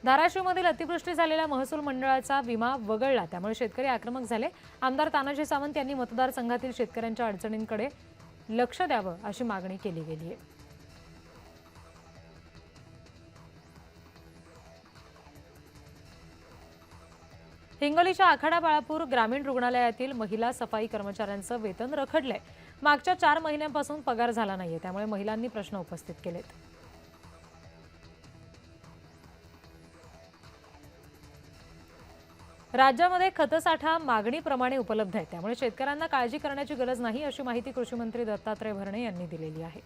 धाराशिवमधील अतिवृष्टी झालेल्या महसूल मंडळाचा विमा वगळला, त्यामुळे शेतकरी आक्रमक झाले। आमदार तानाजी सावंत यांनी मतदारसंघातील शेतकऱ्यांच्या अडचणींकडे लक्ष द्यावं अशी मागणी केली गेली आहे। हिंगोलीच्या आखाडा बाळापूर ग्रामीण रुग्णालयातील महिला सफाई कर्मचाऱ्यांचं वेतन रखडलंय। मागच्या 4 महिन्यांपासून पगार झाला नाहीये, त्यामुळे महिलांनी प्रश्न उपस्थित केलेत। राज्यामध्ये खतसाठा मागणीप्रमाणे उपलब्ध आहे, त्यामुळे शेतकऱ्यांना काळजी करण्याची गरज नाही अशी माहिती कृषी मंत्री दत्तात्रय भरणे यांनी दिलेली आहे।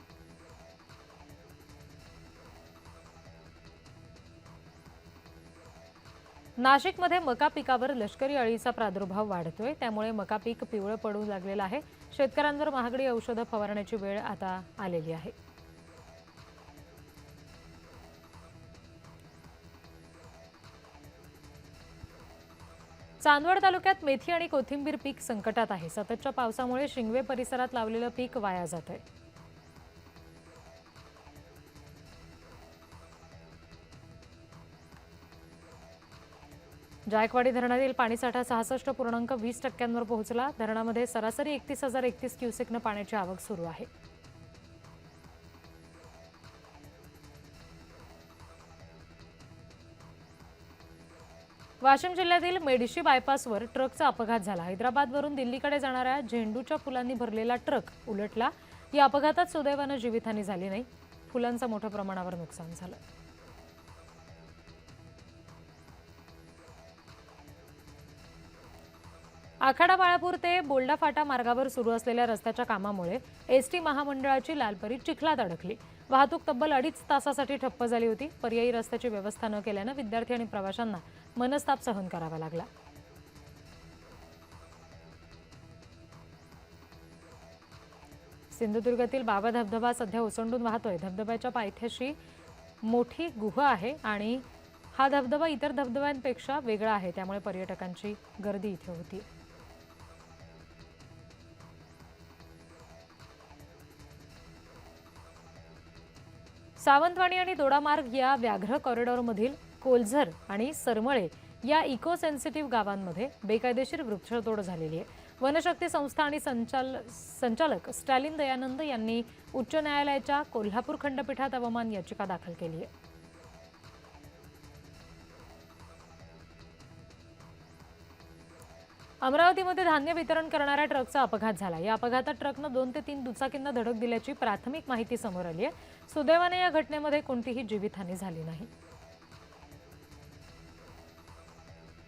नाशिकमध्ये मका पिकावर लष्करी अळीचा प्रादुर्भाव वाढतोय, त्यामुळे मका पीक पिवळं पडू लागलेलं आहे। शेतकऱ्यांवर महागडी औषधं फवारण्याची वेळ आता आलेली आहे। चांदवड तालुक्यात मेथी आणि कोथिंबीर पीक संकटात आहे। सततच्या पावसामुळे शिंगवे परिसरात लावलेलं पीक वाया जातंय। जायकवाडी धरणातील पाणीसाठा 66.20% पोहोचला। धरणामध्ये सरासरी 31,031 क्युसेकनं पाण्याची आवक सुरू आहे। वाशिम जिल्ह्यातील मेडिशी बायपासवर ट्रकचा अपघात झाला। हैदराबादवरून दिल्लीकडे जाणाऱ्या झेंडूच्या फुलांनी भरलेला ट्रक उलटला। या अपघातात सुदैवानं जीवितहानी झाली नाही। फुलांचं मोठ्या प्रमाणावर नुकसान झालं। आखाडा बाळापूर ते बोल्डा फाटा मार्गावर सुरू असलेल्या रस्त्याच्या कामामुळे एसटी महामंडळाची लालपरी चिखलात अडकली। वाहतूक तब्बल 2.5 तासासाठी ठप्प झाली होती। पर्यायी रस्त्याची व्यवस्था न केल्यानं विद्यार्थी आणि प्रवाशांना मनस्ताप सहन करावा लागला। सिंधुदुर्गातील बाबा धबधबा सध्या ओसंडून वाहतोय। धबधब्याच्या पायथ्याशी मोठी गुहा आहे आणि हा धबधबा इतर धबधब्यांपेक्षा वेगळा आहे, त्यामुळे पर्यटकांची गर्दी इथे होती। सावंतवाडी आणि दोडामार्ग या व्याघ्र कॉरिडॉरमधील कोलझर आणि सरमळे या इको सेन्सिटिव्ह गावांमध्ये बेकायदेशीर वृक्षतोड झालेली आहे। वनशक्ती संस्था आणि संचालक स्टॅलिन दयानंद यांनी उच्च न्यायालयाच्या कोल्हापूर खंडपीठात अवमान याचिका दाखल केली आहे। अमरावतीमध्ये धान्य वितरण करणाऱ्या ट्रकचा अपघात झाला। या अपघातात ट्रकनं 2 ते 3 दुचाकींना धडक दिल्याची प्राथमिक माहिती समोर आली आहे। सुदैवाने या घटनेमध्ये कोणतीही जीवितहानी झाली नाही।